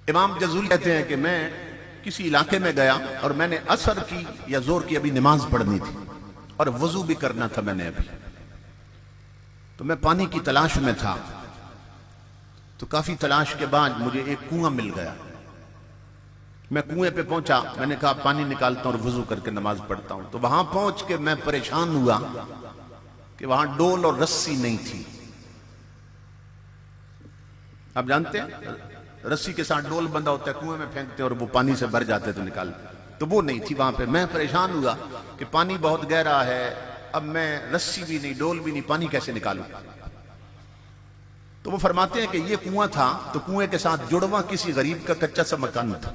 इमाम जज़ूली कहते हैं कि मैं किसी इलाके में गया और मैंने असर की या जोर की अभी नमाज पढ़नी थी और वजू भी करना था मैंने अभी, तो मैं पानी की तलाश में था। तो काफी तलाश के बाद मुझे एक कुआं मिल गया। मैं कुएं पे पहुंचा, मैंने कहा पानी निकालता हूं और वजू करके नमाज पढ़ता हूं। तो वहां पहुंच के मैं परेशान हुआ कि वहां डोल और रस्सी नहीं थी। आप जानते हैं रस्सी के साथ डोल बंधा होता है, कुएं में फेंकते हैं और वो पानी से भर जाते तो निकालते, तो वो नहीं थी वहां पे। मैं परेशान हुआ कि पानी बहुत गहरा है, अब मैं रस्सी भी नहीं डोल भी नहीं, पानी कैसे निकालूं। तो वो फरमाते हैं कि ये कुआं था, तो कुएं के साथ जुड़वा किसी गरीब का कच्चा सा मकान था,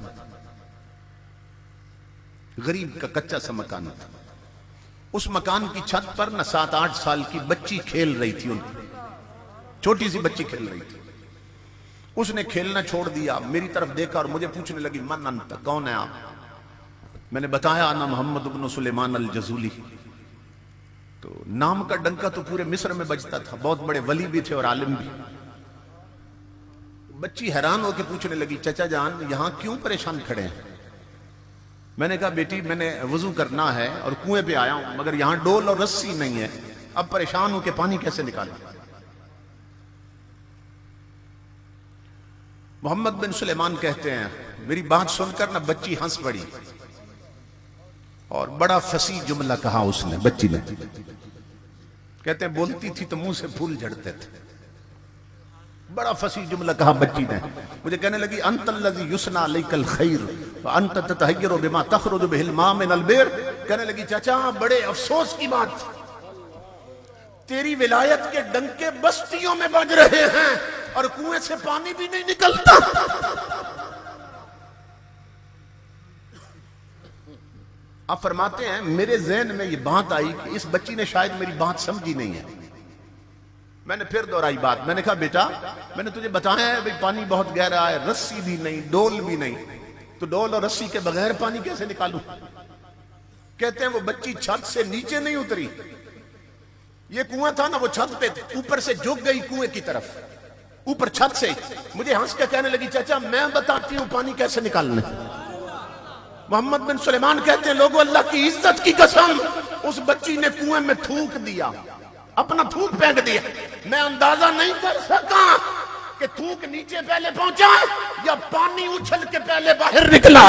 गरीब का कच्चा सा मकान था। उस मकान की छत पर न 7-8 साल की बच्ची खेल रही थी, उनकी छोटी सी बच्ची खेल रही थी। उसने खेलना छोड़ दिया, मेरी तरफ देखा और मुझे पूछने लगी मन अंत, कौन है आप। मैंने बताया अना मोहम्मद इब्न सुलेमान अल जज़ूली। तो नाम का डंका तो पूरे मिस्र में बजता था, बहुत बड़े वली भी थे और आलिम भी। बच्ची हैरान होकर पूछने लगी चाचा जान यहां क्यों परेशान खड़े हैं। मैंने कहा बेटी मैंने वजू करना है और कुएं पे आया हूं, मगर यहां डोल और रस्सी नहीं है, अब परेशान होकर पानी कैसे निकालें। मोहम्मद बिन सुलेमान कहते हैं मेरी बात सुनकर ना बच्ची हंस पड़ी और बड़ा फसी जुमला कहा उसने, बच्ची ने। कहते हैं बोलती थी तो मुंह से फूल झड़ते थे। बड़ा फसी जुमला कहा बच्ची ने। मुझे कहने लगी अंतल्लज़ी युस्ना अलैकल खैर व अंत ततहय्यरु बिमा तखरुजु बिहिल मा मिनल बिर। कहने लगी चाचा बड़े अफसोस की बात, तेरी विलायत के डंके बस्तियों में बज रहे हैं और कुएं से पानी भी नहीं निकलता। आप फरमाते हैं मेरे ज़हन में ये बात आई कि इस बच्ची ने शायद मेरी बात समझी नहीं है। मैंने फिर दोहराई बात, मैंने कहा बेटा मैंने तुझे बताया है भाई पानी बहुत गहरा है, रस्सी भी नहीं डोल भी नहीं, तो डोल और रस्सी के बगैर पानी कैसे निकालूं। कहते हैं वो बच्ची छत से नीचे नहीं उतरी, ये कुआं था ना वो छत पे, ऊपर से झुक गई कुएं की तरफ, ऊपर छत से। मुझे हंस के कहने लगी चाचा मैं बताती हूं पानी कैसे निकालना। मोहम्मद बिन सुलेमान कहते हैं लोगों अल्लाह की इज्जत की कसम, उस बच्ची ने कुएं में थूक दिया, अपना थूक फेंक दिया। मैं अंदाजा नहीं कर सका कि थूक नीचे पहले पहुंचा या पानी उछल के पहले बाहर निकला।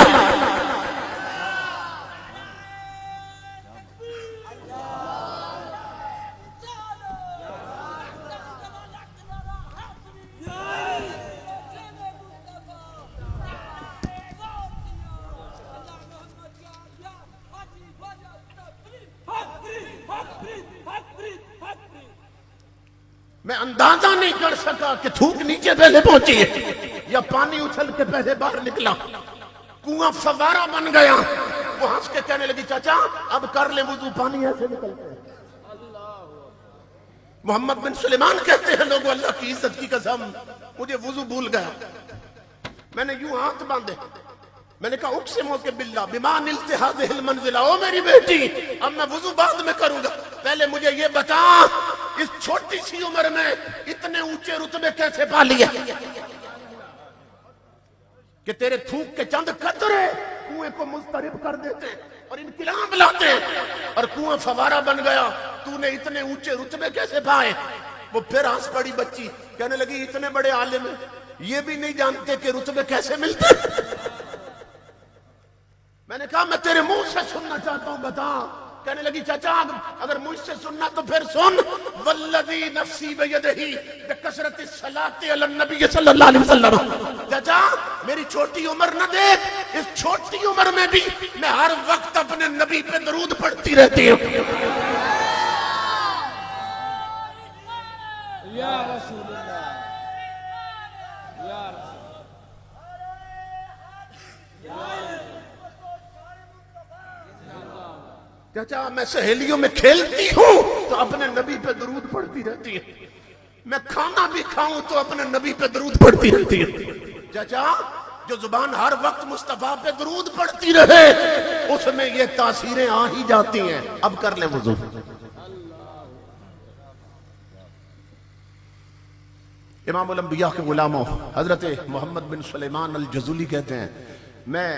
मैं अंदाजा नहीं कर सका कि थूक नीचे पहले पहुंची है या पानी उछल के पहले बाहर निकला। कुआं फवारा बन गया। वो हंस के कहने लगी चाचा अब कर ले वुजू, पानी ऐसे निकलते हैं। मोहम्मद बिन सुलेमान कहते हैं लोगों अल्लाह की इज्जत की कसम मुझे वुजू भूल गया। मैंने यूं हाथ बांधे, मैंने कहा उक़सिमु के बिल्लाह बिमा निलते हाज़िहिल मंज़िला, ओ मेरी बेटी अब मैं वुजू बाद में करूंगा, पहले मुझे ये बता इस छोटी सी उम्र में इतने ऊंचे रुतबे कैसे पा लिए कि तेरे थूक के चंद कतरे कुएं को मुस्तरिब कर देते और इनकिलाब लाते और कुआं फवारा बन गया। तूने इतने ऊंचे रुतबे कैसे पाए। वो फिर हंस पड़ी बच्ची, कहने लगी इतने बड़े आलिम ये भी नहीं जानते कि रुतबे कैसे मिलते। मैंने कहा मैं तेरे मुंह से सुनना चाहता हूं, बता। कहने लगी चाचा अगर मुझसे सुनना तो फिर सुन, वल्लज़ी नफ्सी बियदिही बिकसरति सलाति अलन नबी सल्लल्लाहु अलैहि वसल्लम। चाचा मेरी छोटी उम्र न देख, इस छोटी उम्र में भी मैं हर वक्त अपने नबी पे दरूद पढ़ती रहती हूँ। या रसूलल्लाह, या चाचा मैं सहेलियों में खेलती हूं तो अपने नबी पे दरूद पढ़ती रहती है, मैं खाना भी खाऊं तो अपने नबी पे दरूद पढ़ती रहती है। चाचा जो जुबान हर वक्त मुस्तफा पे दरूद पढ़ती रहे उसमें ये तासीरें आ ही जाती हैं। अब कर ले वुजू। इमामुल अंबिया के गुलामों हजरत मोहम्मद बिन सुलेमान अल जज़ुली कहते हैं, मैं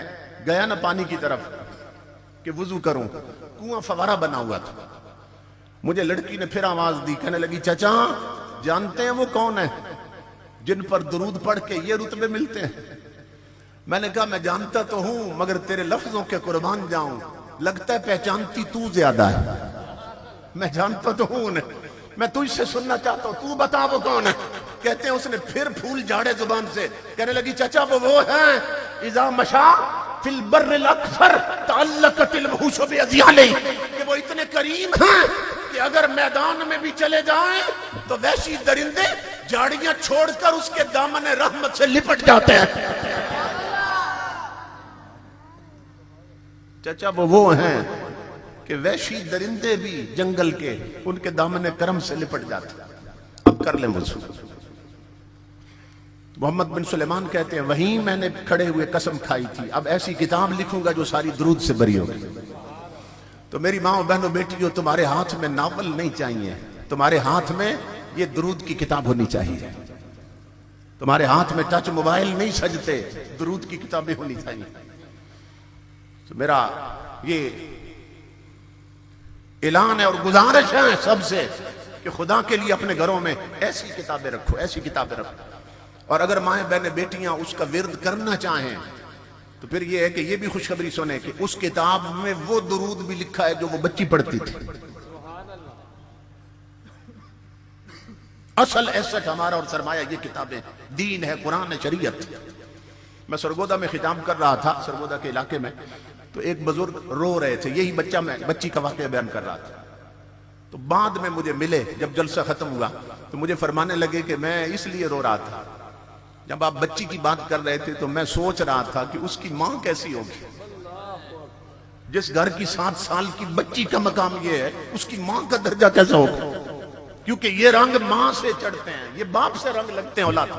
गया ना पानी की तरफ कि वुजू करूं, कुआं फवारा बना हुआ था। मुझे लड़की ने फिर आवाज दी, कहने लगी चाचा जानते हैं वो कौन है जिन पर दुरूद पढ़ के ये रुतबे मिलते हैं? मैंने कहा मैं जानता तो हूं, मगर तेरे लफ्जों के कुर्बान जाऊं, लगता है पहचानती तू ज्यादा है। मैं जानता तो हूं उन्हें, मैं तुझसे सुनना चाहता हूं, तू बता वो कौन है। कहते हैं उसने फिर फूल झाड़े जुबान से, कहने लगी चाचा वो है इज़ा मशा फिल बर्रिल अक्सर तअल्लक़तिल वहूशु बिअज़याली, कि वो इतने करीम हैं कि अगर मैदान में भी चले जाएं तो वैसी दरिंदे झाड़ियां छोड़कर उसके दामन रहमत से लिपट जाते हैं। चाचा वो हैं कि वैसी दरिंदे भी जंगल के उनके दामन करम से लिपट जाते। अब कर ले मुझे। मोहम्मद बिन सुलेमान कहते हैं वहीं मैंने खड़े हुए कसम खाई थी, अब ऐसी किताब लिखूंगा जो सारी दुरूद से भरी होगी। तो मेरी माँ बहनों बेटियों, तुम्हारे हाथ में नावल नहीं चाहिए, तुम्हारे हाथ में ये दुरूद की किताब होनी चाहिए। तुम्हारे हाथ में टच मोबाइल नहीं सजते, दुरूद की किताबें होनी चाहिए। तो मेरा ये ऐलान है और गुजारिश है सबसे कि खुदा के लिए अपने घरों में ऐसी किताबें रखो, ऐसी किताबें रखो। और अगर माएँ बहनें बेटियां उसका विर्द करना चाहें तो फिर ये है कि ये भी खुशखबरी सुने कि उस किताब में वो दुरूद भी लिखा है जो वो बच्ची पढ़ती थी। असल एसेट हमारा और सरमाया ये किताबें, दीन है, कुरान है, शरीयत। मैं सरगोदा में खिताब कर रहा था, सरगोदा के इलाके में, तो एक बुजुर्ग रो रहे थे, यही बच्ची का वाकया बयान कर रहा था। तो बाद में मुझे मिले, जब जलसा खत्म हुआ तो मुझे फरमाने लगे कि मैं इसलिए रो रहा था, जब आप बच्ची की बात कर रहे थे तो मैं सोच रहा था कि उसकी मां कैसी होगी। जिस घर की 7 साल की बच्ची का मकाम ये है, उसकी मां का दर्जा कैसा होगा? क्योंकि ये रंग मां से चढ़ते हैं, ये बाप से रंग लगते हैं औलाद।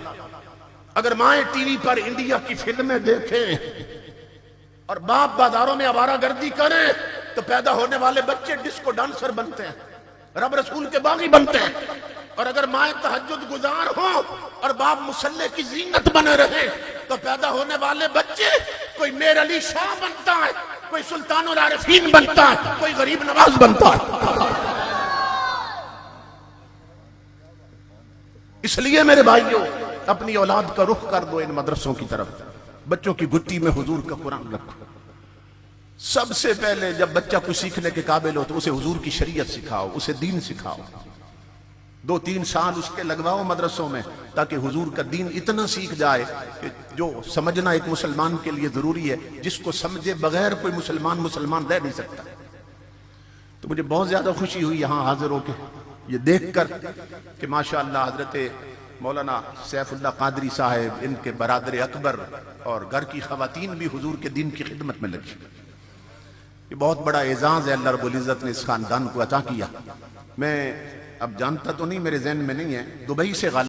अगर माएँ टीवी पर इंडिया की फिल्में देखें और बाप बाजारों में आवारागर्दी करें तो पैदा होने वाले बच्चे डिस्को डांसर बनते हैं, रब रसूल के बागी बनते हैं। और अगर माएँ तहज्जुद गुजार हो और बाप मुसल्ले की जीनत बने रहे तो पैदा होने वाले बच्चे कोई मेर अली शाह बनता है, कोई सुल्तानुल आरिफीन बनता है, कोई गरीब नवाज बनता है। इसलिए मेरे भाइयों, अपनी औलाद का रुख कर दो इन मदरसों की तरफ, बच्चों की गुट्टी में हुजूर का कुरान रखो। सबसे पहले जब बच्चा कुछ सीखने के काबिल हो तो उसे हुजूर की शरीयत सिखाओ, उसे दीन सिखाओ। 2-3 साल उसके लगवाओ मदरसों में, ताकि हुजूर का दीन इतना सीख जाए कि जो समझना एक मुसलमान के लिए जरूरी है, जिसको समझे बगैर कोई मुसलमान रह नहीं सकता। तो मुझे बहुत ज्यादा खुशी हुई यहां हाजिर होकर ये देखकर कि माशाअल्लाह हजरत मौलाना सैफुल्लाह कादरी साहब, इनके बरादर अकबर और घर की खवातीन भी हुजूर के दीन की खिदमत में लगी। ये बहुत बड़ा एजाज है, अल्लाह रब्बुल इज्जत ने इस खानदान को अता किया। मैं अब जानता तो नहीं, मेरे ज़हन में नहीं है, दुबई से